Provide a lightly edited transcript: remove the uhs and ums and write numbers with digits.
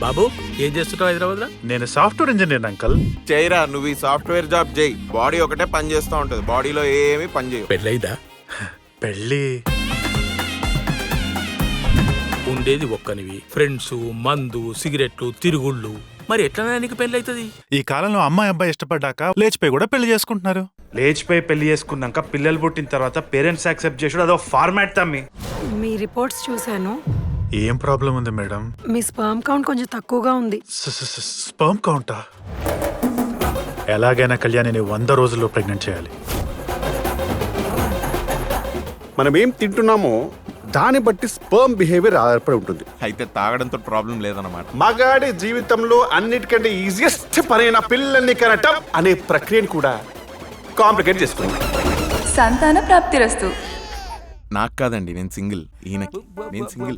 బాబు ఏం చేస్తుంటావు హైదరాబాద్ లో? నేను సాఫ్ట్వేర్ ఇంజనీర్ అంకల్. చేయరా, నువ్వు ఈ సాఫ్ట్వేర్ జాబ్ చేయి. బాడీ ఒకటే పని చేస్తూ ఉంటది, బాడీలో ఏమీ పని చేయవు. పెళ్ళైదా? పెళ్ళి ఉండేది ఒక్కనివి, ఫ్రెండ్స్, మందు, సిగరెట్లు, తిరుగుళ్ళు. మరి ఎట్లా నీకు పెళ్ళి అవుతుంది? ఈ కాలంలో అమ్మాయి అబ్బాయి ఇష్టపడ్డాక లేచిపోయి కూడా పెళ్లి చేసుకుంటున్నారు. లేచిపోయి పెళ్లి చేసుకున్నాక పిల్లలు పుట్టిన తర్వాత పేరెంట్స్ యాక్సెప్ట్ చేసుడు అదో ఫార్మాట్ తమ్మి. మీ రిపోర్ట్స్ చూశాను. ఏం ప్రాబ్లం ఉంది మేడం? మీ స్పర్మ్ కౌంట్ కొంచెం తక్కువగా ఉంది. స్పర్మ్ కౌంటా? ఎలాగైనా కళ్యాణిని 100 రోజుల్లో ప్రెగ్నెంట్ చేయాలి. మనం ఏం తింటున్నామో దాన్ని బట్టి స్పర్మ్ బిహేవియర్ ఆధారపడి ఉంటుంది. అయితే తాగడంతో ప్రాబ్లం లేదన్నమాట. మగాడి జీవితంలో అన్నిటికంటే ఈజియెస్ట్ పనైన పిల్లల్ని కనటం అనే ప్రక్రియను కూడా కాంప్లికేట్ చేస్తుంది. సంతాన ప్రాప్తిరస్తు. నాకు కాదండి, నేను సింగిల్. ఈయనకి నేను సింగిల్.